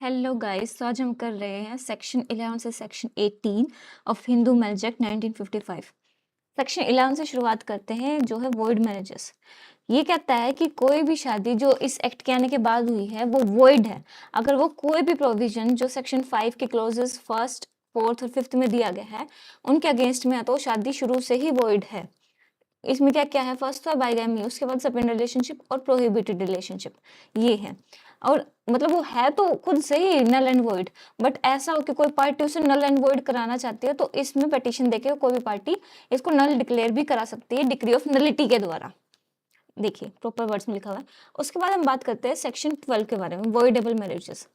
Hello guys. तो आज हम कर रहे हैं सेक्शन 11 से section 18 of Hindu marriage act 1955। Section 11 से शुरुआत करते हैं, जो है वॉइड मैरिजेस। ये कहता है कि कोई भी शादी जो इस एक्ट के आने के बाद हुई है वो वॉइड है अगर वो कोई भी प्रोविजन जो सेक्शन 5 के क्लोजेस फर्स्ट, फोर्थ और फिफ्थ में दिया गया है उनके अगेंस्ट में है, तो शादी शुरू से ही वॉइड है। इसमें क्या क्या है? फर्स्ट तो है बाइगैमी, उसके बाद सेपेंड रिलेशनशिप और प्रोहिबिटेड रिलेशनशिप, ये है। और मतलब वो है तो खुद से ही नल एंड वॉइड, बट ऐसा हो कि कोई पार्टी उसे नल एंड वॉइड कराना चाहती है तो इसमें पिटीशन देके कोई भी पार्टी इसको नल डिक्लेयर भी करा सकती है डिग्री ऑफ नलिटी के द्वारा। देखिए प्रॉपर वर्ड्स में लिखा हुआ है। उसके बाद हम बात करते हैं सेक्शन 12 के बारे में, वॉइडेबल मैरिजेस,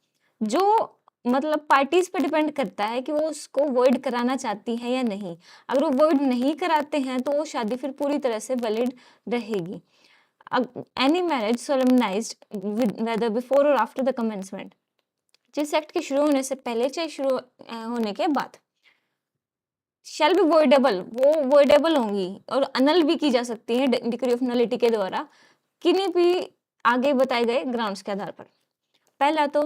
जो मतलब पार्टीज पे डिपेंड करता है कि वो उसको वॉइड कराना चाहती है या नहीं। अगर वो वॉइड नहीं कराते हैं तो वो शादी फिर पूरी तरह से वैलिड रहेगी। Any marriage solemnized whether before और आफ्टर द कमेंसमेंट, जिस एक्ट के शुरू होने से पहले चाहे शुरू होने के बाद, शैल बी वॉइडेबल, वो वॉइडेबल होंगी और अनल भी की जा सकती है डिग्री ऑफ नलिटी के द्वारा किन्हीं भी आगे बताए गए ग्राउंड्स के आधार पर। पहला तो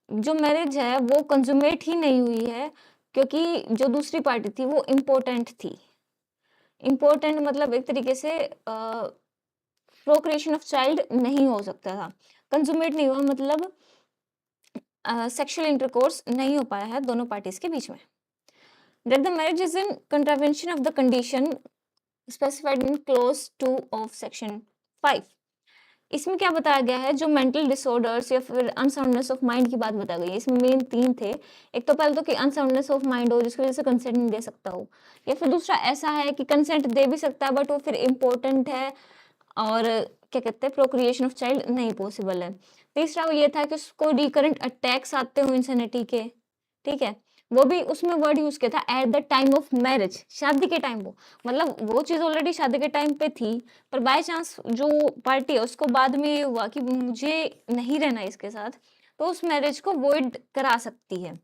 जो मैरिज है वो कंजुमेट ही नहीं हुई है क्योंकि जो दूसरी पार्टी थी वो इम्पोर्टेंट थी। इम्पोर्टेंट मतलब एक तरीके से प्रोक्रिएशन ऑफ चाइल्ड नहीं हो सकता था। कंजुमेट नहीं हुआ मतलब सेक्सुअल इंटरकोर्स नहीं हो पाया है दोनों पार्टीज के बीच में। That the marriage is in contravention of the condition specified in close 2 of section 5। इसमें क्या बताया गया है? जो मेंटल डिसऑर्डर्स या फिर अनसाउंडनेस ऑफ माइंड की बात बताई गई है। इसमें मेन 3 थे। एक तो पहले तो कि अनसाउंडनेस ऑफ माइंड हो जिसकी वजह से कंसेंट नहीं दे सकता हो, या फिर दूसरा ऐसा है कि कंसेंट दे भी सकता है बट वो फिर इम्पोर्टेंट है और क्या कहते हैं प्रोक्रिएशन ऑफ चाइल्ड नहीं पॉसिबल है। तीसरा वो ये था कि उसको रिकरेंट अटैक्स आते हो इंसेनिटी के, ठीक है। वो भी उसमें वर्ड यूज किया था at the time of marriage, शादी के टाइम। वो मतलब वो चीज ऑलरेडी शादी के टाइम पे थी पर बाय चांस जो पार्टी है उसको बाद में ये हुआ कि मुझे नहीं रहना इसके साथ, तो उस मैरिज को वॉइड करा सकती है।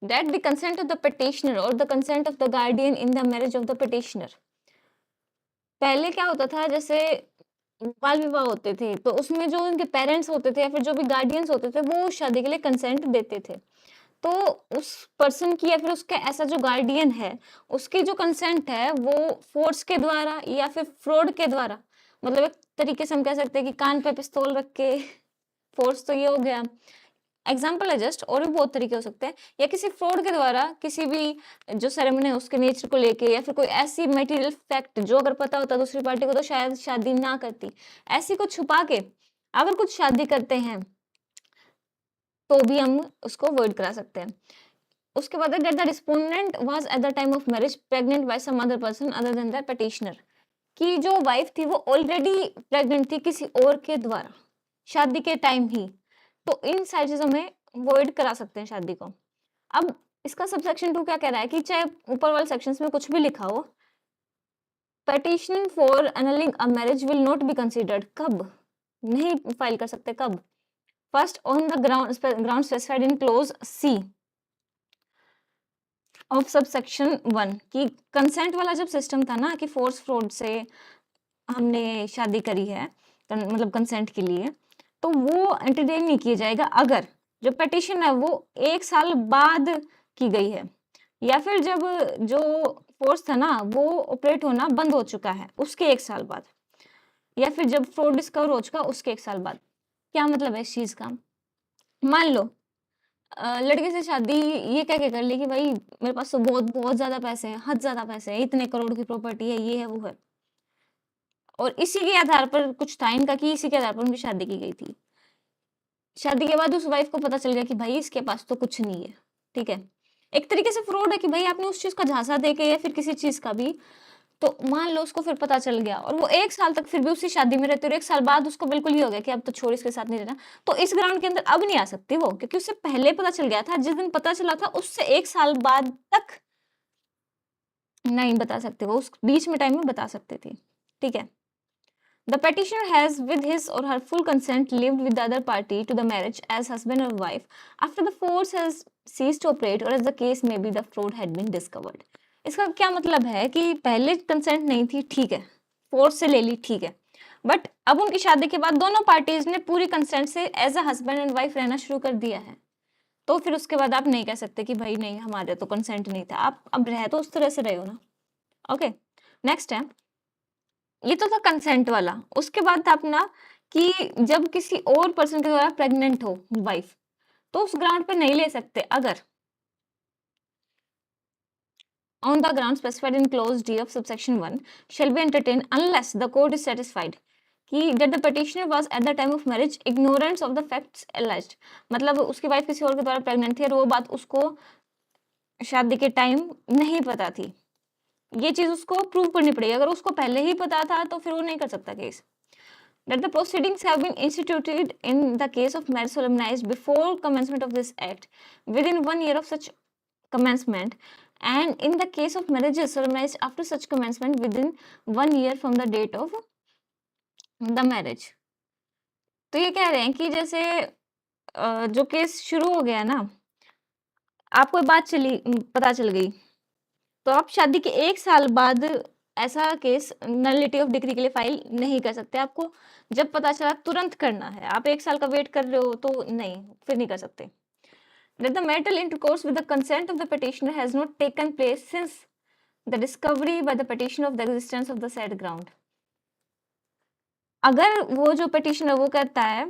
That the consent of the petitioner और the consent of the guardian in the marriage of the petitioner. पहले क्या होता था, जैसे बाल विवाह होते थे तो उसमें जो उनके पेरेंट्स होते थे या फिर जो भी गार्डियंस होते थे वो उस शादी के लिए कंसेंट देते थे। तो उस पर्सन की या फिर उसका ऐसा जो गार्डियन है उसकी जो कंसेंट है वो फोर्स के द्वारा या फिर फ्रॉड के द्वारा, मतलब एक तरीके से हम कह सकते हैं कि कान पे पिस्तौल रख के फोर्स तो ये हो गया एग्जाम्पल है जस्ट, और भी बहुत तरीके हो सकते हैं, या किसी फ्रॉड के द्वारा किसी भी जो सेरेमनी है उसके नेचर को लेके या फिर कोई ऐसी मटेरियल फैक्ट जो अगर पता होता दूसरी पार्टी को तो शायद शादी ना करती, ऐसी को छुपा के अगर कुछ शादी करते हैं तो भी हम उसको वॉइड करा सकते हैं। उसके बाद that the respondent was at the time of marriage pregnant by some other person other than the petitioner, कि जो वाइफ थी वो ऑलरेडी प्रेग्नेंट थी किसी और के द्वारा शादी के टाइम ही, तो इन सारी चीजों में वॉइड करा सकते हैं शादी को। अब इसका सबसेक्शन 2 क्या कह रहा है कि चाहे ऊपर वाले सेक्शंस में कुछ भी लिखा हो, petition for annulling a marriage will not be considered. कब नहीं फाइल कर सकते? कब? First on the ground specified in clause C of subsection 1, कि कंसेंट वाला जब सिस्टम था ना कि फोर्स फ्रॉड से हमने शादी करी है मतलब कंसेंट के लिए, तो वो एंटरटेन नहीं किया जाएगा अगर जो पिटिशन है वो 1 साल बाद की गई है, या फिर जब जो फोर्स था ना वो ऑपरेट होना बंद हो चुका है उसके 1 साल बाद, या फिर जब फ्रॉड डिस्कवर हो चुका उसके 1 साल बाद। क्या मतलब है इस चीज का? मान लो लड़के से शादी ये कह के कर ली कि भाई मेरे पास तो बहुत बहुत ज्यादा पैसे हैं, हद ज्यादा पैसे हैं, इतने करोड़ की प्रॉपर्टी है, ये है वो है, और इसी के आधार पर कुछ था इनका कि इसी के आधार पर उनकी शादी की गई थी। शादी के बाद उस वाइफ को पता चल गया कि भाई इसके पास तो कुछ नहीं है, ठीक है। एक तरीके से फ्रॉड है कि भाई आपने उस चीज का झांसा देके या फिर किसी चीज का भी, तो मान लो उसको फिर पता चल गया और वो 1 साल तक फिर भी उसी शादी में रहते और 1 साल बाद उसको बिल्कुल ही हो गया कि अब तो छोड़ इसके साथ नहीं रहना, तो इस ग्राउंड के अंदर अब नहीं आ सकती वो, क्योंकि उससे पहले पता चल गया था, जिस दिन पता चला था उससे 1 साल बाद तक नहीं बता सकते, वो उस बीच में टाइम में बता सकते थे, ठीक है। The petitioner has, with his or her full consent, lived with the other party to the marriage as husband or wife after the force has ceased to operate or as the case may be the fraud had been discovered. इसका क्या मतलब है कि पहले consent नहीं थी, ठीक है, फोर्स से ले ली, ठीक है, बट अब उनकी शादी के बाद दोनों पार्टीज ने पूरी कंसेंट से as a husband and wife रहना शुरू कर दिया है, तो फिर उसके बाद आप नहीं कह सकते कि भाई नहीं हमारे तो कंसेंट नहीं था, आप अब रह तो उस तरह से रहे हो ना। ओके, नेक्स्ट है, ये तो था कंसेंट वाला। उसके बाद था अपना कि जब किसी और पर्सन के द्वारा प्रेग्नेंट हो वाइफ, तो उस ग्राउंड पे नहीं ले सकते अगर on the ground specified in clause D of subsection 1 shall be entertained unless the court is satisfied कि that the petitioner was at the time of marriage ignorance of the facts alleged, मतलब उसकी wife किसी और के द्वारा pregnant थी और वो बात उसको शादी के टाइम नहीं पता थी, ये चीज उसको प्रूव करनी पड़ेगी। अगर उसको पहले ही पता था तो फिर वो नहीं कर सकता case. That the proceedings have been instituted in the case of marriage solemnized before commencement of this act within 1 year of such commencement and in the case of marriages solemnized after such commencement within 1 year from the date of the marriage। तो ये कह रहे हैं कि जैसे जो case शुरू हो गया ना, आपको बात पता चल गई, तो आप शादी के 1 साल बाद ऐसा केस नलिटी ऑफ डिक्री के लिए फाइल नहीं कर सकते। आपको जब पता चला तुरंत करना है। आप 1 साल का वेट कर रहे हो तो नहीं, फिर नहीं कर सकते। That the marital intercourse with the consent of the petitioner has not taken place since the discovery by the petitioner of the existence of the said ground। अगर वो जो petitioner वो कहता है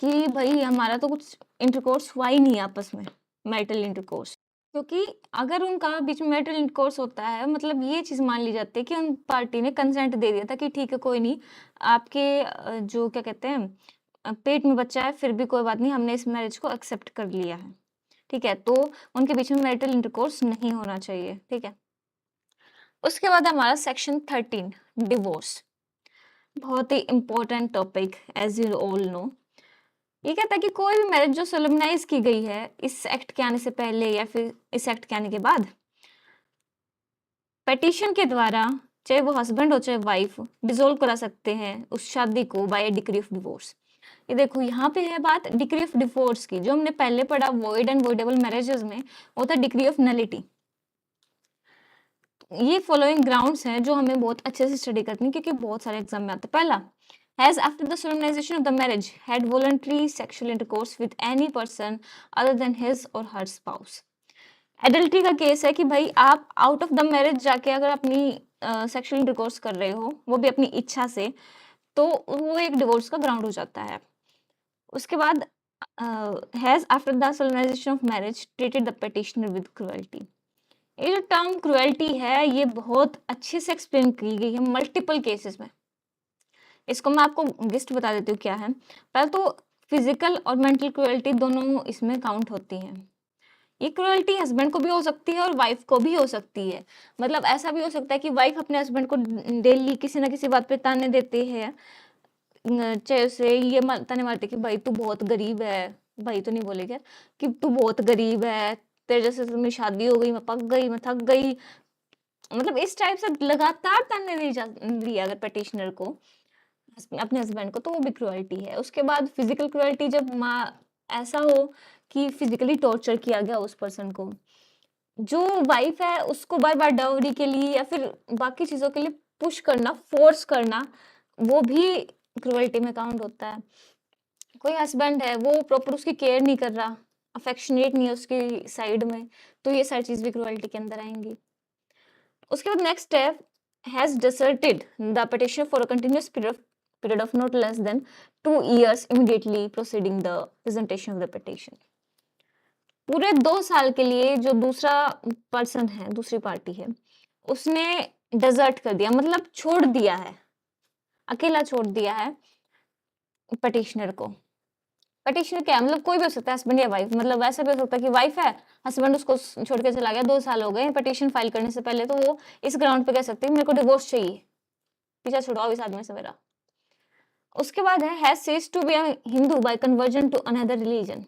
कि भाई हमारा तो कुछ इंटरकोर्स हुआ ही नहीं आपस में, मैरिटल इंटरकोर्स, क्योंकि अगर उनका बीच में मैरिटल इंटरकोर्स होता है मतलब ये चीज मान ली जाती है कि उन पार्टी ने कंसेंट दे दिया था कि ठीक है कोई नहीं, आपके जो क्या कहते हैं पेट में बच्चा है फिर भी कोई बात नहीं, हमने इस मैरिज को एक्सेप्ट कर लिया है, ठीक है, तो उनके बीच में मैरिटल इंटरकोर्स नहीं होना चाहिए, ठीक है। उसके बाद हमारा सेक्शन 13 डिवोर्स, बहुत ही important topic as you all know. ये कहता है कि कोई भी मैरिज जो सोलेमनाइज की गई है इस एक्ट के आने से पहले या फिर इस एक्ट के आने के बाद, पेटिशन के द्वारा चाहे वो हस्बैंड हो चाहे वाइफ डिसोल्व करा सकते हैं उस शादी को बाय डिक्री ऑफ डिवोर्स। ये देखो यहाँ पे है बात डिक्री ऑफ डिवोर्स की, जो हमने पहले पढ़ा वॉइड एंड वॉइडेबल मैरिजेस में वो था डिक्री ऑफ नलिटी। ये फॉलोइंग ग्राउंड्स हैं जो हमें बहुत अच्छे से स्टडी करनी है क्योंकि बहुत सारे एग्जाम में आते हैं। पहला, has after the solemnization of the marriage had voluntary sexual intercourse with any person other than his or her spouse। Adultery का केस है कि भाई आप आउट ऑफ द मैरिज जाके अगर अपनी सेक्सुअल इंटरकोर्स कर रहे हो वो भी अपनी इच्छा से, तो वो एक डिवोर्स का ग्राउंड हो जाता है। उसके बाद has after the solemnization of marriage treated the petitioner with cruelty. ये जो टर्म क्रुएल्टी है ये बहुत अच्छे से एक्सप्लेन की गई है मल्टीपल केसेस में। इसको मैं आपको लिस्ट बता देती हूँ क्या है। पहले तो फिजिकल और मेंटल क्रुएल्टी दोनों इसमें काउंट होती हैं। ये क्रुएल्टी हस्बैंड को भी हो सकती है और वाइफ को भी हो सकती है। मतलब ऐसा भी हो सकता है कि वाइफ अपने हस्बैंड को डेली किसी ना किसी बात पे ताने देते हैं, चाहे उसे ये ताने मारते कि भाई तू बहुत गरीब है, भाई तो नहीं बोलेगा कि तू बहुत गरीब है, तेरे जैसे तुम्हें शादी हो गई, मैं पक गई, मैं थक गई, मतलब इस टाइप से लगातार ताने दी अगर पेटिशनर को अपने हस्बैंड को, तो वो भी क्रुएल्टी है। उसके बाद फिजिकल क्रुएल्टी, जब ऐसा हो कि फिजिकली टॉर्चर किया गया उस पर्सन को, जो वाइफ है उसको बार बार डाउरी के लिए या फिर बाकी चीजों के लिए पुश करना, फोर्स करना, वो भी क्रुएल्टी में काउंट होता है। कोई हस्बैंड है वो प्रॉपर उसकी केयर नहीं कर रहा, अफेक्शनेट नहीं है उसकी साइड में, तो ये सारी चीज भी क्रुएल्टी के अंदर आएंगी। उसके बाद नेक्स्ट है has deserted the petitioner for a continuous period of not less than 2 years immediately preceding the presentation of the petition। पूरे 2 साल के लिए जो दूसरा पर्सन है, दूसरी पार्टी है, उसने डेजर्ट कर दिया, मतलब छोड़ दिया है, अकेला छोड़ दिया है petitioner को। petitioner क्या है, मतलब कोई भी हो सकता है, हस्बैंड या वाइफ, मतलब ऐसा भी हो सकता है कि वाइफ है, हस्बैंड उसको छोड़ के चला गया, 2 साल हो गए पिटीशन फाइल करने से पहले, तो वो इस ग्राउंड पे कह सकती है मेरे को डिवोर्स चाहिए, पीछा छुड़ाओ इस आदमी से मेरा। उसके बाद है has ceased to be a Hindu by conversion to another religion.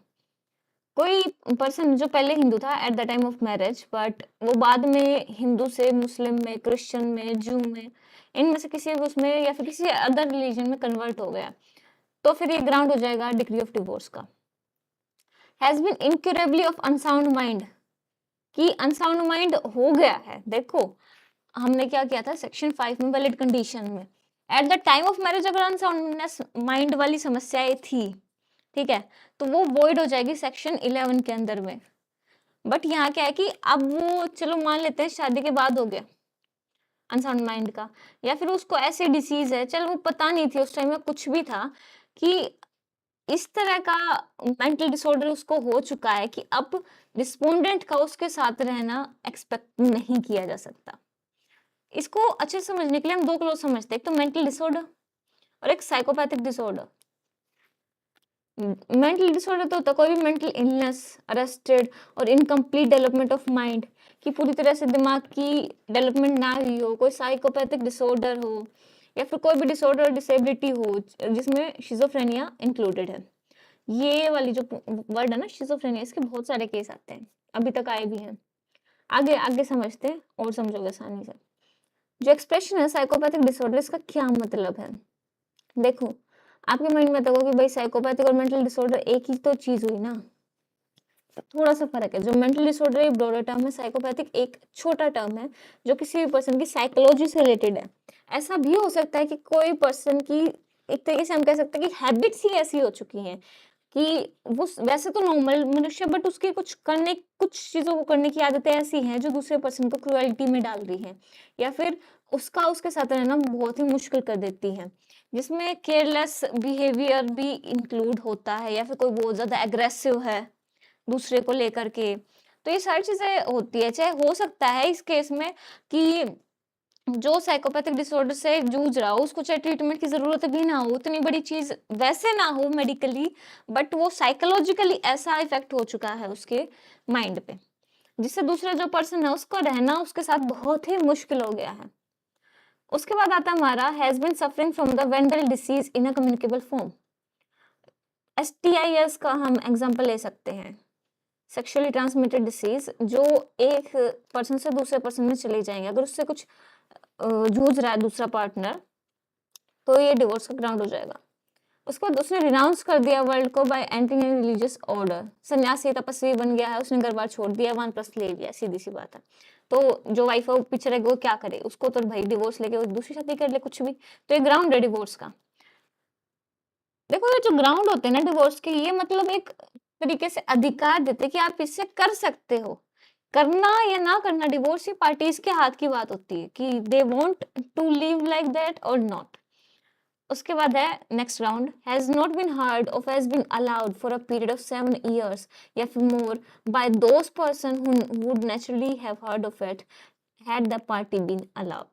कोई पर्सन जो पहले हिंदू था at the time of marriage, but वो बाद में हिंदू से मुस्लिम में, क्रिश्चियन में, जू में, इनमें से किसी उसमें या फिर किसी अदर रिलीजन में कन्वर्ट हो गया, तो फिर ये ग्राउंड हो जाएगा डिग्री ऑफ डिवोर्स का। Has been incurably of unsound mind, कि अनसाउंड माइंड हो गया है। देखो हमने क्या किया था सेक्शन 5 में वैलिड कंडीशन में eight the time of marriage अगर अनसाउंडनेस माइंड वाली समस्याएं थी, ठीक है, तो वो वॉइड हो जाएगी सेक्शन 11 के अंदर में। बट यहाँ क्या है कि अब वो चलो मान लेते हैं शादी के बाद हो गया अनसाउंड माइंड का, या फिर उसको ऐसी डिसीज है, चलो वो पता नहीं थी उस टाइम में, कुछ भी था कि इस तरह का मेंटल डिसऑर्डर उसको हो चुका है कि अब रिस्पोंडेंट का उसके साथ रहना एक्सपेक्ट नहीं किया जा सकता। इसको अच्छे से समझने के लिए हम दो क्लोज समझते हैं, एक तो मेंटल डिसऑर्डर और एक साइकोपैथिक डिसऑर्डर। मेंटल डिसऑर्डर तो होता है कोई भी मेंटल इलनेस, अरेस्टेड और इनकम्प्लीट डेवलपमेंट ऑफ माइंड, कि पूरी तरह से दिमाग की डेवलपमेंट ना हुई हो, कोई साइकोपैथिक डिसऑर्डर हो, या फिर कोई भी डिसऑर्डर डिसेबिलिटी हो जिसमें शिजोफ्रेनिया इंक्लूडेड है। ये वाली जो वर्ड है ना शिजोफ्रेनिया, इसके बहुत सारे केस आते हैं, अभी तक आए भी हैं। आगे आगे समझते हैं और समझोगे आसानी से। जो एक्सप्रेशन है साइकोपैथिक डिसऑर्डर, इसका क्या मतलब है? देखो, आपके माइंड में तो होगा कि भाई साइकोपैथिक और मेंटल डिसऑर्डर एक ही तो चीज हुई ना, थोड़ा सा फर्क है। जो मेंटल डिसऑर्डर एक ब्रॉडर टर्म है, साइकोपैथिक एक छोटा टर्म है जो किसी भी पर्सन की साइकोलॉजी से रिलेटेड है। ऐसा भी हो सकता है कि कोई पर्सन की, एक तरीके से हम कह सकते हैं कि हैबिट्स ही ऐसी हो चुकी हैं कि वो वैसे तो नॉर्मल मनुष्य, बट उसकी कुछ चीजों को करने की आदतें ऐसी हैं जो दूसरे पर्सन को क्रुएल्टी में डाल रही हैं, या फिर उसका उसके साथ रहना बहुत ही मुश्किल कर देती हैं, जिसमें केयरलेस बिहेवियर भी इंक्लूड होता है, या फिर कोई बहुत ज्यादा एग्रेसिव है दूसरे को लेकर के। तो ये सारी चीजें होती है। चाहे हो सकता है इस केस में कि जो साइकोपैथिक डिसऑर्डर से जूझ रहा हो उसको चाहे ट्रीटमेंट की जरूरत भी ना हो, उतनी बड़ी चीज वैसे ना हो मेडिकली, बट वो साइकोलॉजिकली ऐसा इफेक्ट हो चुका है उसके माइंड पे, जिससे दूसरा जो पर्सन है उसको रहना उसके साथ बहुत ही मुश्किल हो गया है। उसके बाद आता है हमारा has been suffering from the venereal disease in a communicable form. STIs का हम एग्जांपल ले सकते हैं, सेक्सुअली ट्रांसमिटेड डिसीज, जो एक पर्सन से दूसरे पर्सन में चले जाएंगे। अगर उससे कुछ जूझ रहा है दूसरा पार्टनर, तो ये डिवोर्स का ग्राउंड हो जाएगा। उसके बाद उसने रिनाउंस कर दिया वर्ल्ड को bye entering in religious order, सन्यासी तपस्वी बन गया है, उसने घर बार छोड़ दिया, वानप्रस्थ ले लिया, सीधी सी बात है। तो जो वाइफ है वो पीछे रहेगी, वो क्या करे? उसको तो भाई डिवोर्स लेके वो दूसरी शादी कर ले, कुछ भी। तो ये ग्राउंड है डिवोर्स का। देखो, ये जो ग्राउंड होते हैं ना डिवोर्स के, ये मतलब एक तरीके से अधिकार देते हैं कि आप इससे कर सकते हो। करना या ना करना डिवोर्स ही पार्टीज के हाथ की बात होती है कि they want to live like that or not. उसके बाद है next round, has not been heard of has been allowed for a period of 7 years या फिर more by those person who would naturally have heard of it had the party been allowed.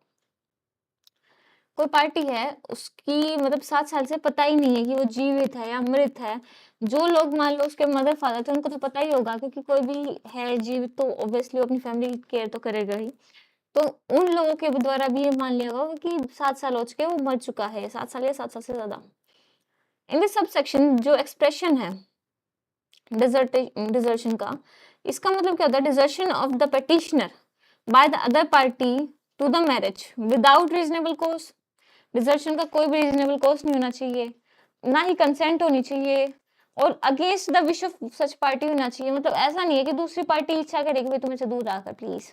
कोई party है, उसकी मतलब 7 साल से पता ही नहीं है कि वो जीवित है या मृत है। जो लोग मान लो उसके मदर फादर थे, उनको तो पता ही होगा, क्योंकि कोई भी है जीवित तो ऑब्वियसली वो अपनी फैमिली केयर तो करेगा ही। तो उन लोगों के द्वारा भी ये मान लिया होगा कि 7 साल हो चुके हैं, वो मर चुका है, 7 साल या 7 साल से ज्यादा। इन दिस सबसेक्शन जो एक्सप्रेशन है डिजर्शन का, इसका मतलब क्या होता है? Desertion of the petitioner by the other party to the marriage without reasonable cause. Desertion का कोई भी रीजनेबल कॉज नहीं होना चाहिए, ना ही कंसेंट होनी चाहिए, और against the wish of such party होना चाहिए। मतलब ऐसा नहीं है कि दूसरी पार्टी इच्छा करेगी भाई तुम्हें से दूर आकर प्लीज,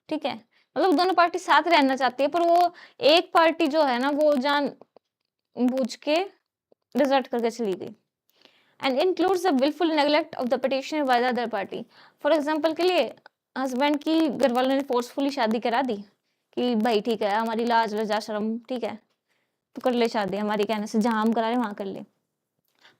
ठीक है? मतलब दोनों पार्टी साथ रहना चाहती है, पर वो एक पार्टी जो है ना वो जान बूझ के डिजर्ट करके चली गई। And includes the wilful neglect of the petitioner by the other party. For example के लिए हस्बैंड की घर वालों ने फोर्सफुली शादी करा दी कि भाई ठीक है, हमारी लाज लज्जा शर्म, ठीक है तो कर ले शादी, हमारी कहने से जहां हम करा रहे वहां कर ले।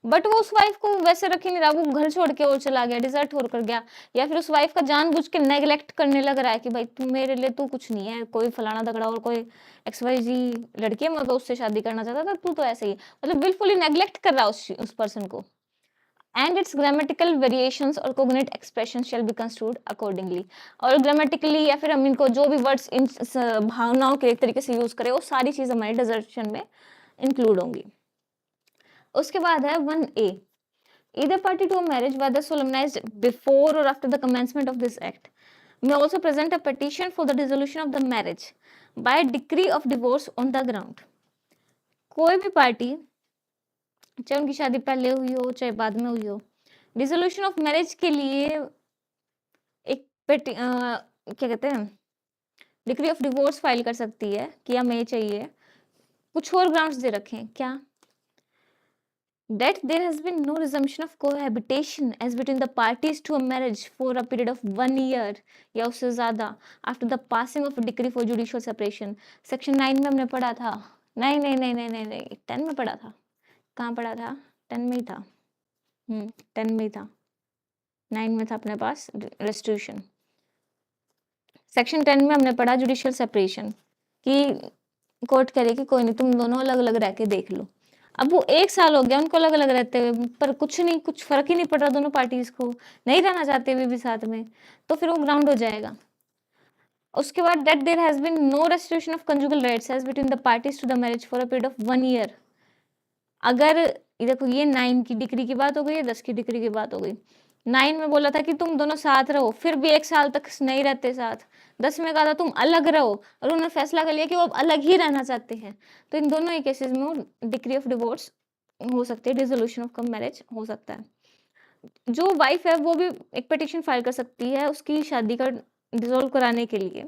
बट वो उस वाइफ को वैसे रख ही नहीं रहा, वो घर छोड़ के और चला गया, डिजर्ट होकर कर गया, या फिर उस वाइफ का जानबूझ के नेग्लेक्ट करने लग रहा है कि भाई तू मेरे लिए तू कुछ नहीं है, कोई फलाना दगड़ा और कोई XYZ लड़की है, मैं तो उससे शादी करना चाहता था, तू तो ऐसे ही, मतलब बिल्कुल ही नेग्लेक्ट कर रहा है उस पर्सन को। एंड इट्स ग्रामेटिकल वेरिएशंस और cognate expression shall be construed accordingly. और ग्रामेटिकली या फिर हम इनको जो भी वर्ड्स इन भावनाओं के एक तरीके से यूज करें, वो सारी चीज हमारे डिजर्शन में इंक्लूड होंगी। उसके बाद है 1A, either party to a marriage whether solemnized before or after the commencement of this act may also present a petition for the dissolution of the marriage by decree of divorce on the ground। कोई भी party, चाहे उनकी शादी पहले हुई हो चाहे बाद में हुई हो, डिसोल्यूशन ऑफ मैरिज के लिए एक क्या कहते हैं, डिक्री ऑफ डिवोर्स फाइल कर सकती है कि हमें ये चाहिए, कुछ और ग्राउंड्स दे रखे हैं क्या? That there has been no resumption of cohabitation as between the parties to a marriage for a period of 1 year या उससे ज़्यादा after the passing of a decree for judicial separation. Section 9 में हमने पढ़ा था, नहीं नहीं नहीं नहीं नहीं नहीं 10 में पढ़ा था, कहाँ पढ़ा था? 10 में ही था, 10 में ही था, 9 में था अपने पास रेस्टिट्यूशन। सेक्शन 10 में हमने पढ़ा जुडिशियल सेपरेशन कि कोर्ट करे कि कोई नहीं, तुम दोनों अलग अलग रह के देख लो। अब वो 1 साल हो गया उनको अलग अलग रहते हुए, पर कुछ नहीं, कुछ फर्क ही नहीं पड़ रहा दोनों पार्टीज को, नहीं रहना चाहते हुए भी साथ में, तो फिर वो ग्राउंड हो जाएगा। उसके बाद that there has been no restriction of conjugal rights as between the parties to the marriage for a period of 1 year. अगर ये देखो, ये 9 की डिग्री की बात हो गई, 10 की डिग्री की बात हो गई। 9 में बोला था कि तुम दोनों साथ रहो, फिर भी 1 साल तक नहीं रहते साथ। 10 में कहा था तुम अलग रहो, और उन्होंने फैसला कर लिया कि वो अब अलग ही रहना चाहते हैं। तो इन दोनों ही केसेस में वो डिक्री ऑफ डिवोर्स हो सकती है, डिसोल्यूशन ऑफ मैरिज हो सकता है। जो वाइफ है वो भी एक पिटीशन फाइल कर सकती है उसकी शादी का डिसॉल्व कराने के लिए।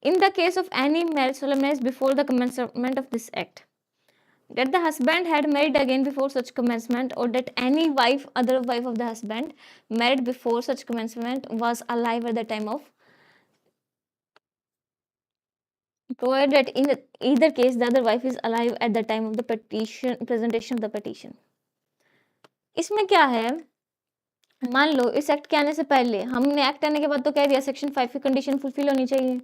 In the case of any marriage solemnized before the commencement of this act, that the husband had married again before such commencement, or that any wife, other wife of the husband married before such commencement was alive at the time of, provided that in either case the other wife is alive at the time of the petition, presentation of the petition. इसमें क्या है, मान लो इस act के आने से पहले, हमने एक्ट आने के बाद तो कह दिया सेक्शन 5 की कंडीशन फुलफिल होनी चाहिए,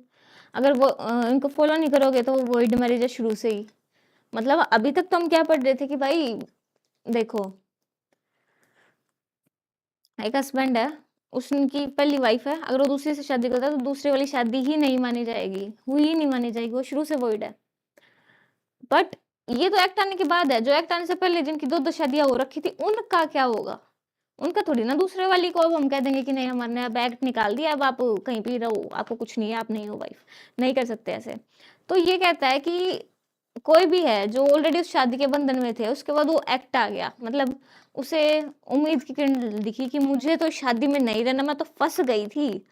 अगर वो इनको फॉलो नहीं करोगे तो वो वॉइड मैरिज है शुरू से ही। मतलब अभी तक तो हम क्या पढ़ रहे थे कि भाई देखो, एक हस्बैंड है, उसकी पहली वाइफ है, अगर वो दूसरी से शादी करता है तो दूसरी वाली शादी ही नहीं मानी जाएगी, हुई ही नहीं मानी जाएगी, वो शुरू से वॉइड है। बट ये तो एक्ट आने के बाद है, जो एक्ट आने से पहले जिनकी 2-2 शादियां हो रखी थी उनका क्या होगा? उनका थोड़ी ना दूसरे वाली को अब हम कह देंगे कि नहीं हमारे अब एक्ट निकाल दिया, अब आप कहीं भी रहो, आपको कुछ नहीं है, आप नहीं हो वाइफ, नहीं कर सकते ऐसे। तो ये कहता है कि कोई भी है जो ऑलरेडी उस शादी के बंधन में थे, उसके बाद वो एक्ट आ गया, मतलब उसे उम्मीद की किरण दिखी कि मुझे तो शादी में नहीं रहना, मैं तो फँस गई थी।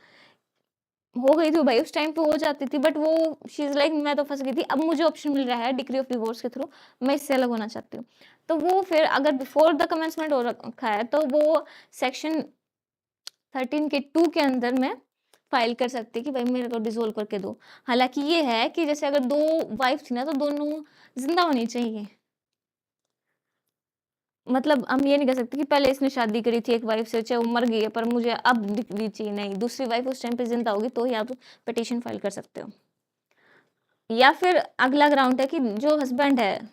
हो गई थी भाई, उस टाइम पे हो जाती थी, बट वो शी इज़ लाइक मैं तो फँस गई थी, अब मुझे ऑप्शन मिल रहा है डिक्री ऑफ डिवोर्स के थ्रू, मैं इससे अलग होना चाहती हूँ। तो वो फिर अगर बिफोर द कमेंसमेंट हो रखा है तो वो सेक्शन 13 के 2 के अंदर में फाइल कर सकती है कि भाई मेरे को डिसॉल्व करके दो। हालाँकि ये है कि जैसे अगर 2 वाइफ थी ना तो दोनों ज़िंदा होनी चाहिए। मतलब हम ये नहीं कह सकते कि पहले इसने शादी करी थी एक वाइफ से, चाहे वो मर गई है, पर मुझे अब डिक्री चाहिए, नहीं, दूसरी वाइफ उस टाइम पे ज़िंदा होगी तो ही आप पिटीशन फाइल कर सकते हो। या फिर अगला ग्राउंड है कि जो हस्बैंड है,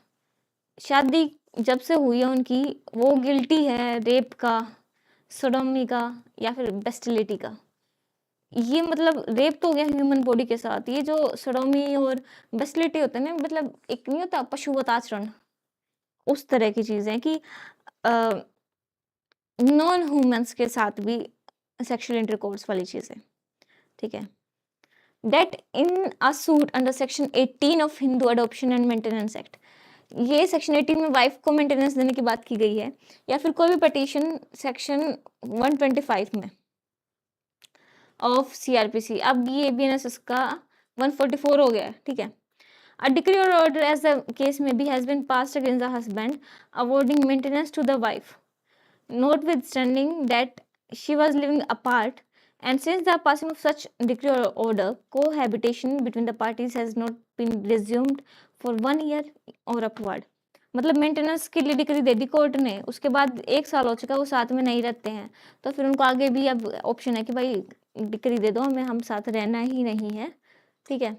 शादी जब से हुई है उनकी, वो गिल्टी है रेप का, सोडोमी का या फिर बेस्टिलिटी का। ये मतलब रेप तो हो गया ह्यूमन बॉडी के साथ, ये जो सोडोमी और बेस्टिलिटी होता है ना, मतलब एक नहीं होता पशुवत आचरण, उस तरह की चीज़ें कि नॉन ह्यूमन्स के साथ भी सेक्सुअल इंटरकोर्स वाली चीज़ें, ठीक है। That in a suit under section 18 of Hindu adoption and maintenance act, ये सेक्शन 18 में वाइफ को मेंटेनेंस देने की बात की गई है, या फिर कोई भी पिटीशन सेक्शन 125 में ऑफ सीआरपीसी, अब ये बीएनएसएस का 144 हो गया है, ठीक है। A decree or order as the case may be has been passed against the husband awarding maintenance to the wife, notwithstanding that she was living apart, and since the passing of such decree or order, cohabitation between the parties has not been resumed for 1 year or upward. मतलब maintenance के लिए decree दे दी court ने, उसके बाद 1 साल हो चुका, वो साथ में नहीं रहते हैं, तो फिर उनको आगे भी अब ऑप्शन है कि भाई डिक्री दे दो हमें, हम साथ रहना ही नहीं है, ठीक है।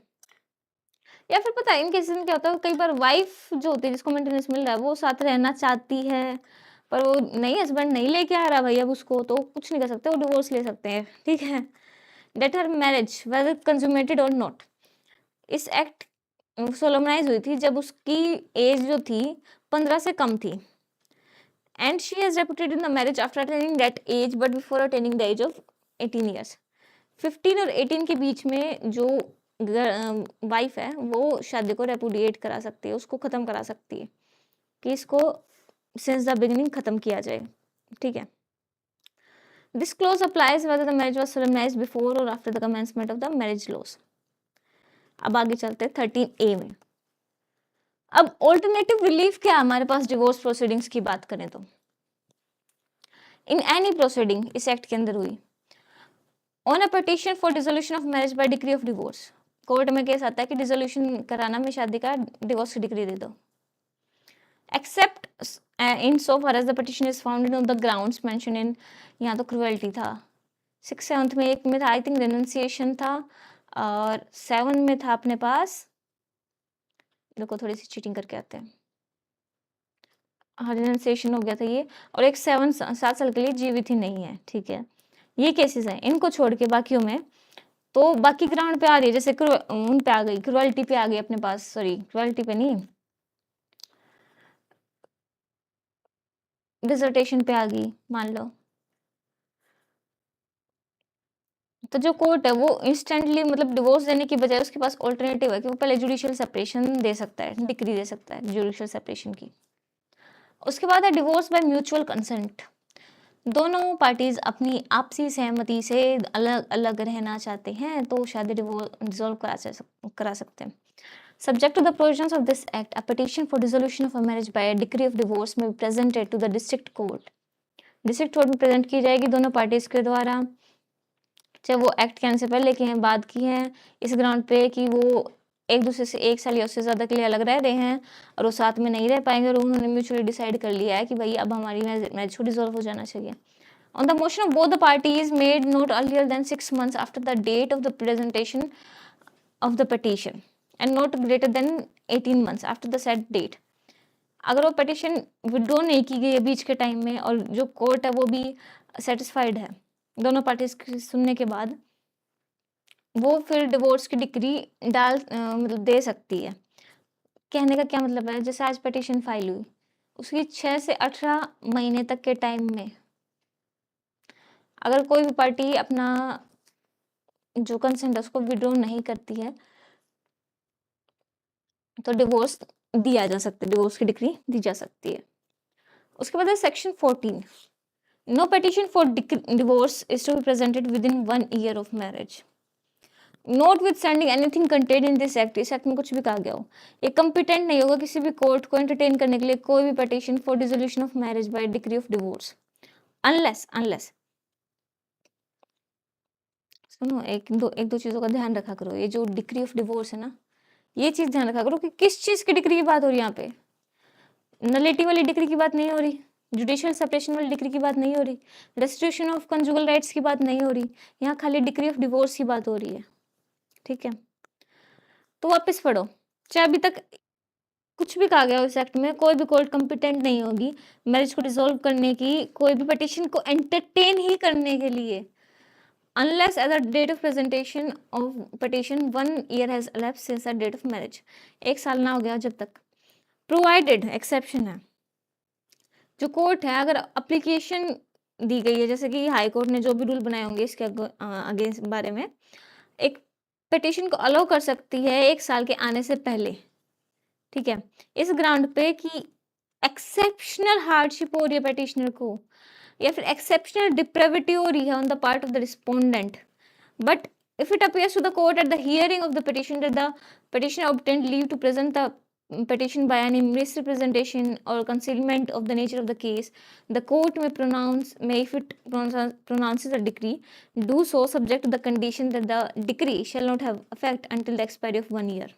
या फिर पता है इन केसेस में क्या होता है, कई बार वाइफ जो होती है जिसको मेंटेनेंस मिल रहा है वो साथ रहना चाहती है, पर वो नहीं, हस्बैंड नहीं लेके आ रहा भाई अब उसको, तो कुछ नहीं कर सकते, वो डिवोर्स ले सकते हैं, ठीक है। That her marriage whether consummated or not, इस एक्ट सोलमनाइज हुई थी जब उसकी एज जो थी 15 से कम थी, and she has reputed in the marriage after attaining that age but before attaining the age of 18 years. 15 और 18 के बीच में जो वाइफ है वो शादी को रेपुडिएट करा सकती है, उसको ख़त्म करा सकती है कि इसको सिंस द बिगिनिंग ख़त्म किया जाए, ठीक है। This clause applies whether the marriage was solemnized before और after the commencement of the marriage laws. अब आगे चलते हैं 13A में। अब ऑल्टरनेटिव रिलीफ क्या है हमारे पास डिवोर्स प्रोसीडिंग्स की बात करें तो, इन एनी प्रोसीडिंग इस एक्ट के अंदर हुई, on a petition for dissolution of marriage by decree of divorce, court में केस आता है कि डिसोल्यूशन कराना में शादी का, डिवोर्स की डिग्री दे दो, except in so far as the petition is founded on the grounds mention in, यहाँ तो क्रुएल्टी था, 6th-7th में एक में था आई थिंक रेनंसिएशन था, और 7 में था अपने पास, देखो थोड़ी सी चीटिंग करके आते हैं, हाँ रेनंसिएशन हो गया था ये, और एक 7 साल के लिए जीवित ही नहीं है, ठीक है, ये केसेस हैं, इनको छोड़ के बाकियों में तो बाकी ग्राउंड पे आ रही है, जैसे उन पे आ गई, क्रुएल्टी पे आ गई अपने पास, सॉरी क्रुएल्टी पे नहीं, डिसर्टेशन पे आ गई मान लो, तो जो कोर्ट है वो इंस्टेंटली मतलब डिवोर्स देने की बजाय उसके पास ऑल्टरनेटिव है कि वो पहले जुडिशियल सेपरेशन दे सकता है, डिक्री दे सकता है जुडिशियल सेपरेशन की। उसके बाद है डिवोर्स बाय म्यूचुअल कंसेंट, दोनों पार्टीज अपनी आपसी सहमति से अलग अलग रहना चाहते हैं तो शादी डिसॉल्व करा सकते हैं। Subject to the provisions of this act, a petition for dissolution of a marriage by a decree of divorce may be presented to the district court. District court में प्रेजेंट की जाएगी दोनों पार्टीज के द्वारा, चाहे वो एक्ट के आने से पहले की हैं बाद की हैं, इस ग्राउंड पे कि वो एक दूसरे से 1 साल या उससे ज़्यादा के लिए अलग रह रहे हैं और वो साथ में नहीं रह पाएंगे और उन्होंने म्यूचुअली डिसाइड कर लिया है कि भाई अब हमारी मैरिज को डिसॉल्व हो जाना चाहिए। On the motion of both the parties made not earlier than 6 months after the date of the presentation of the petition and not greater than 18 months after the said date. अगर वो petition withdraw नहीं की गई है बीच के time में और जो कोर्ट है वो भी सेटिस्फाइड है दोनों पार्टीज की सुनने के बाद, वो फिर डिवोर्स की डिक्री मतलब दे सकती है। कहने का क्या मतलब है, जैसे आज पिटिशन फाइल हुई, उसकी 6 से 18 महीने तक के टाइम में अगर कोई भी पार्टी अपना जो कंसेंट है उसको विड्रॉ नहीं करती है तो डिवोर्स दिया जा सकता है, डिवोर्स की डिक्री दी जा सकती है। उसके बाद है section 14, no petition for divorce is to be presented within 1 year of marriage, notwithstanding anything contain in this act, इस एक्ट में कुछ भी कहा गया हो, ये कंपिटेंट नहीं होगा किसी भी कोर्ट को एंटरटेन करने के लिए कोई भी petition for dissolution of marriage by decree of divorce, unless सुनो एक दो चीजों का ध्यान रखा करो, ये जो डिक्री ऑफ डिवोर्स है ना, ये चीज ध्यान रखा करो कि किस चीज की डिक्री की बात हो रही है, यहाँ पे नलिटी वाली डिक्री की बात नहीं हो रही, जुडिशियल सेपरेशन वाली डिक्री की बात नहीं हो रही, रेस्टिट्यूशन ऑफ कंजुगल राइट्स की बात नहीं हो रही, यहाँ खाली डिक्री ऑफ डिवोर्स की बात हो रही है, ठीक है। तो वापस पढ़ो, चाहे अभी तक कुछ भी कहा गया उस एक्ट में, कोई भी कोर्ट कंपिटेंट नहीं होगी मैरिज को डिसॉल्व करने की, कोई भी पिटिशन को एंटरटेन ही करने के लिए, unless at the date of presentation of petition 1 year has elapsed since the date of marriage, 1 साल ना हो गया जब तक, प्रोवाइडेड एक्सेप्शन है, जो कोर्ट है अगर अप्लीकेशन दी गई है, जैसे कि हाई कोर्ट ने जो भी रूल बनाए होंगे इसके अगेंस्ट बारे में, एक पिटिशन को अलाउ कर सकती है 1 साल के आने से पहले, ठीक है, इस ग्राउंड पे कि एक्सेप्शनल हार्डशिप हो रही है पिटिशनर को या फिर एक्सेप्शनल डिप्रेविटी हो रही है on the part of the respondent, but if it appears to the court at the hearing of the petition that the petitioner obtained leave to present the petition by any misrepresentation or concealment of the nature of the case, the court may if it pronounces a decree, do so subject to the condition that the decree shall not have effect until the expiry of 1 year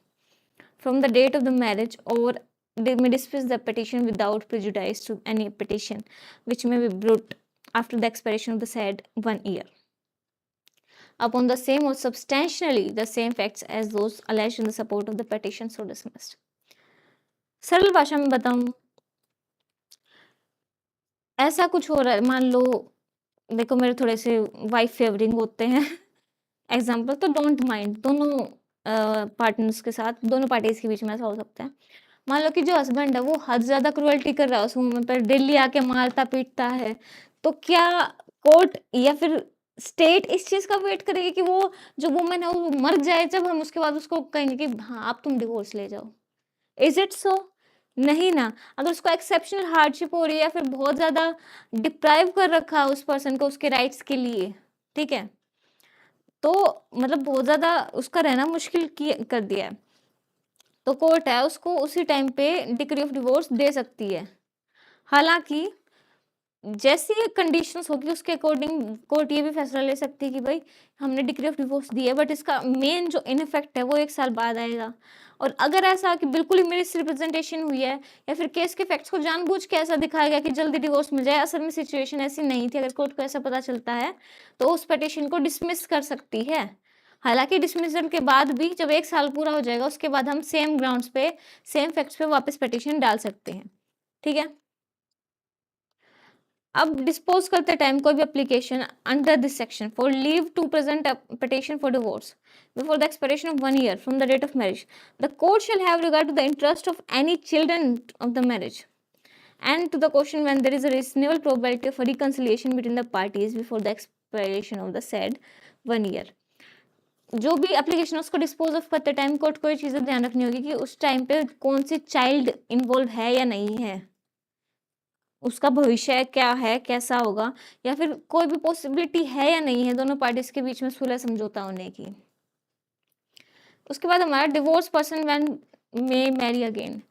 from the date of the marriage, or they may dismiss the petition without prejudice to any petition which may be brought after the expiration of the said 1 year upon the same or substantially the same facts as those alleged in the support of the petition so dismissed. सरल भाषा में बताऊं, ऐसा कुछ हो रहा है, मान लो देखो मेरे थोड़े से वाइफ फेवरिंग होते हैं एग्जाम्पल, तो डोंट माइंड, दोनों पार्टनर्स के साथ दोनों पार्टीज के बीच में ऐसा हो सकता है, मान लो कि जो हस्बैंड है वो हद ज्यादा क्रुएल्टी कर रहा है उस वुमन पर, डेली आके मारता पीटता है, तो क्या कोर्ट या फिर स्टेट इस चीज का वेट करेगी कि वो जो वुमन है वो मर जाए जब हम उसके बाद उसको कहेंगे कि हाँ अब तुम डिवोर्स ले जाओ, इज इट सो? नहीं ना। अगर उसको एक्सेप्शनल हार्डशिप हो रही है या फिर बहुत ज्यादा डिप्राइव कर रखा है उस पर्सन को उसके राइट्स के लिए, ठीक है, तो मतलब बहुत ज्यादा उसका रहना मुश्किल कर दिया है, तो कोर्ट है उसको उसी टाइम पे डिक्री ऑफ डिवोर्स दे सकती है। हालाँकि जैसी ये कंडीशंस होगी उसके अकॉर्डिंग कोर्ट ये भी फैसला ले सकती है कि भाई हमने डिक्री ऑफ डिवोर्स दी है, बट इसका मेन जो इन इफेक्ट है वो 1 साल बाद आएगा। और अगर ऐसा कि बिल्कुल ही मिसरिप्रेजेंटेशन हुई है या फिर केस के फैक्ट्स को जानबूझ के ऐसा दिखाया गया कि जल्दी डिवोर्स मिल जाए, असल में सिचुएशन ऐसी नहीं थी, अगर कोर्ट को ऐसा पता चलता है तो उस पिटीशन को डिसमिस कर सकती है। हालाँकि डिसमिसल के बाद भी जब 1 साल पूरा हो जाएगा उसके बाद हम सेम ग्राउंड्स पे, सेम फैक्ट्स पे वापस पिटीशन डाल सकते हैं। ठीक है? अब डिस्पोज करते टाइम कोई भी application under this section for leave to present petition for divorce before the expiration of 1 year from the date of marriage, the court shall have regard to the interest of any children of the marriage and to the question when there is a reasonable probability of a reconciliation between the parties before the expiration of the said 1 year. जो भी application उसको dispose of करते time court को ये चीजें ध्यान रखनी होगी कि उस टाइम पे कौन सी चाइल्ड इन्वॉल्व है या नहीं है, उसका भविष्य क्या है, कैसा होगा, या फिर कोई भी पॉसिबिलिटी है या नहीं है दोनों पार्टीज के बीच में सुलह समझौता होने की। उसके बाद हमारा divorce person when may marry again.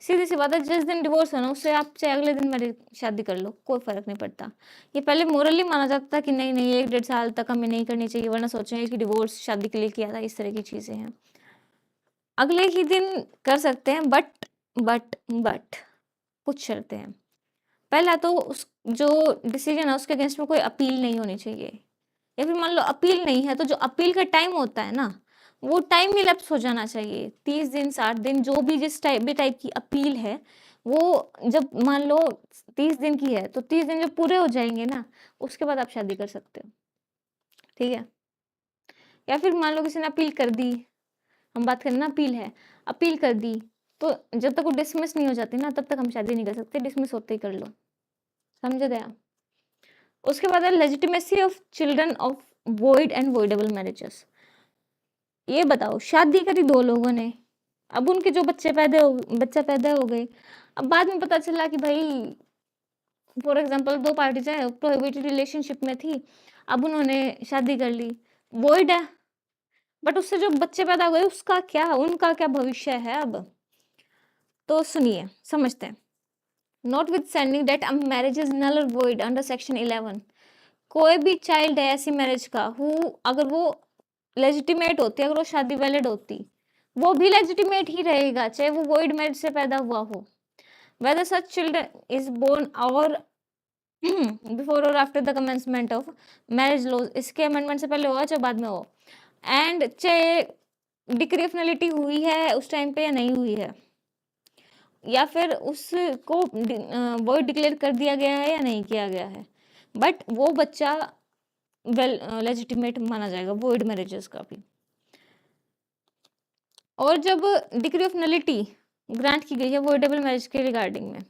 सीधी सी बात है, जिस दिन डिवोर्स होना उससे आप चाहे अगले दिन मैरिज शादी कर लो, कोई फर्क नहीं पड़ता। ये पहले मोरली माना जाता था कि नहीं नहीं 1-1.5 साल तक हमें नहीं करनी चाहिए वरना सोचेंगे कि डिवोर्स शादी के लिए किया था, इस तरह की चीजें हैं। अगले ही दिन कर सकते हैं, बट कुछ शर्तें हैं। पहला तो उस जो डिसीजन है उसके अगेंस्ट में कोई अपील नहीं होनी चाहिए, या फिर मान लो अपील नहीं है तो जो अपील का टाइम होता है ना वो टाइम इलैप्स हो जाना चाहिए। 30 दिन 60 दिन जो भी जिस टाइप की अपील है वो जब मान लो 30 दिन की है तो 30 दिन जब पूरे हो जाएंगे ना उसके बाद आप शादी कर सकते हो। ठीक है? या फिर मान लो किसी ने अपील कर दी, हम बात करें ना अपील है, अपील कर दी तो जब तक वो डिसमिस नहीं हो जाती ना तब तक हम शादी नहीं कर सकते, डिसमिस होते ही कर लो। समझ गए आप? उसके बाद है legitimacy of children of void and voidable marriages. ये बताओ शादी करी 2 लोगों ने, अब उनके जो बच्चा पैदा हो गए, अब बाद में पता चला कि भाई फॉर एग्जांपल 2 पार्टीज हैं प्रोहिबिटेड रिलेशनशिप में थी, अब उन्होंने शादी कर ली, वॉइड है, बट उससे जो बच्चे पैदा हुए उसका क्या, उनका क्या भविष्य है अब? तो सुनिए समझते हैं। Notwithstanding that a marriage is null और वॉइड अंडर सेक्शन 11, कोई भी चाइल्ड है ऐसी मैरिज का अगर वो लेजिटिमेट होती, अगर वो शादी वैलिड होती, वो भी लेजिटिमेट ही रहेगा चाहे वो वॉइड मैरिज से पैदा हुआ हो। Whether such children is born or before और after the commencement of marriage law, इसके अमेंडमेंट से पहले हो चाहे बाद में हो, एंड चाहे डिक्री ऑफ नलिटी हुई है उस टाइम पे या नहीं हुई है, या फिर उसको वॉइड डिक्लेयर कर दिया गया है या नहीं किया गया है, बट वो बच्चा वेल लेजिटिमेट माना जाएगा वॉइड मैरिजेस का भी। और जब डिग्री ऑफ नलिटी ग्रांट की गई है वॉइडेबल मैरिज के रिगार्डिंग में,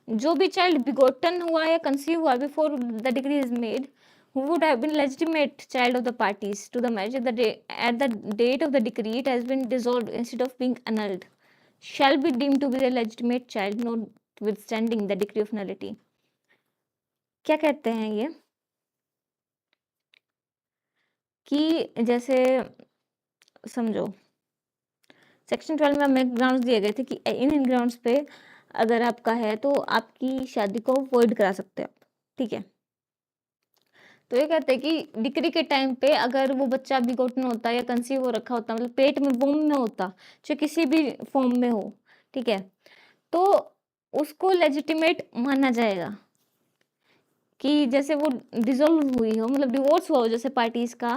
जो भी चाइल्ड बिगोटन हुआ या कंसीव हुआ before the degree is made who would have been legitimate child of the parties to the marriage at the date of the decree it has been dissolved instead of being annulled shall be deemed to be the legitimate child notwithstanding the degree of nullity। क्या कहते हैं ये कि जैसे समझो section 12 में हमें grounds दिए गए थे कि इन ग्राउंड्स पे अगर आपका है तो आपकी शादी को वॉइड करा सकते हो आप। ठीक है? तो ये कहते हैं कि डिक्री के टाइम पे अगर वो बच्चा बिगोटन होता या कंसीव हो रखा होता, मतलब पेट में वोम में होता, चाहे किसी भी फॉर्म में हो, ठीक है, तो उसको लेजिटिमेट माना जाएगा कि जैसे वो डिसॉल्व हुई हो, मतलब डिवोर्स हुआ हो जैसे पार्टीज का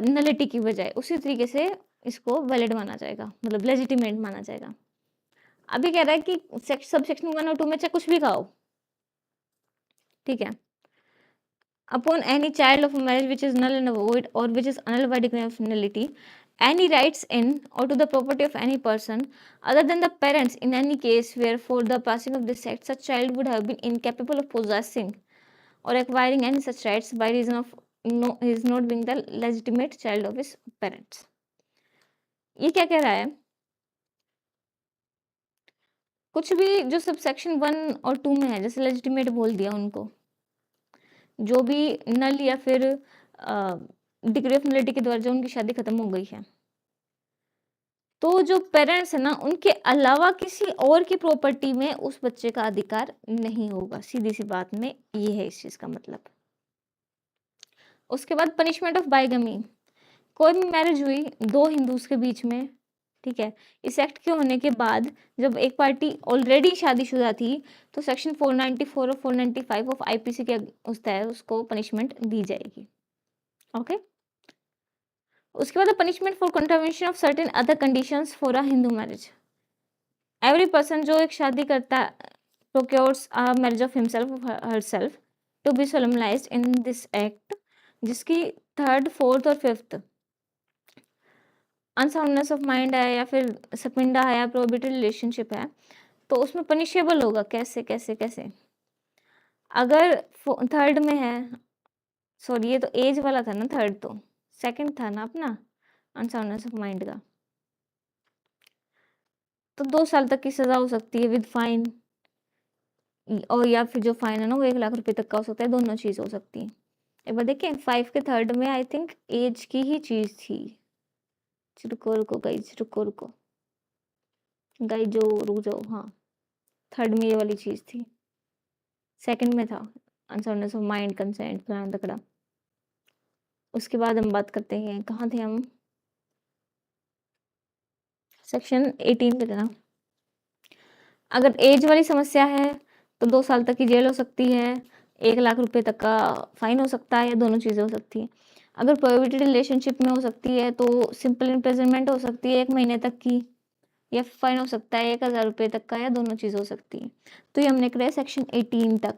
नलिटी की बजाय, उसी तरीके से इसको वैलिड माना जाएगा, मतलब लेजिटिमेट माना जाएगा। अभी कह रहा है कि सब सेक्शन 1 और 2 में चाहे कुछ भी खाओ, ठीक है, upon any child of a marriage which is null and void or which is annulled by decree of nullity, any rights in or to the property of any person other than the parents in any case where for the passing of this act such child would have been incapable of possessing or acquiring any such rights by reason of his not being the legitimate child of his parents। ये क्या कह रहा है? कुछ भी जो sub section 1 और 2 में है, जैसे लेजिटिमेट बोल दिया उनको, जो भी नल या फिर डिग्री ऑफ नलिटी के द्वारा जो उनकी शादी खत्म हो गई है, तो जो पेरेंट्स है ना, उनके अलावा किसी और की प्रॉपर्टी में उस बच्चे का अधिकार नहीं होगा। सीधी-सी बात में ये है इस चीज़ का मतलब। उसके बाद पनिशमेंट ऑफ बाइगमी। कोई भी मैरिज हुई 2 हिंदूज़ के बीच में, ठीक है? इस एक्ट के होने के बाद जब एक पार्टी ऑलरेडी शादीशुदा थी, तो सेक्शन 494 और 495 ऑफ आईपीसी के उस तहत उसको पनिशमेंट दी जाएगी। ओके? उसके बाद punishment for contravention of certain other conditions for a Hindu marriage. Every person जो एक शादी करता procures a marriage of himself और herself to be solemnized in this act, जिसकी 3rd, 4th और 5th अनसाउंडनेस ऑफ माइंड है या फिर सपिंडा है या प्रोहिबिटेड रिलेशनशिप है, तो उसमें पनिशेबल होगा। कैसे? अगर 3rd में है, सॉरी ये तो एज वाला था ना 3rd, तो 2nd था ना अपना अनसाउंडनेस ऑफ माइंड का, तो 2 साल तक की सज़ा हो सकती है विद फाइन, और या फिर जो फाइन है ना वो 1 लाख रुपए तक का हो सकता है, दोनों चीज़ हो सकती है। एक बार देखें 5 के 3rd में आई थिंक एज की ही चीज़ थी। रुको गाइस, रुको गाइस, जो रुक जाओ। हाँ, 3rd में ये वाली चीज़ थी, 2nd में था अनसाउंडनेस ऑफ माइंड, कंसेंट, फलाना तकड़ा। उसके बाद हम बात करते हैं, कहाँ थे हम? सेक्शन 18 पे थे ना। अगर एज वाली समस्या है तो 2 साल तक की जेल हो सकती है, 1 लाख रुपए तक का फाइन हो सकता है, या दोनों चीज़ें हो सकती हैं। अगर प्रोहिबिटेड रिलेशनशिप में हो सकती है तो सिंपल इम्प्रिजनमेंट हो सकती है 1 महीने तक की, या फाइन हो सकता है 1000 रुपए तक का, या दोनों चीज़ हो सकती है। तो ये हमने कराया सेक्शन 18 तक।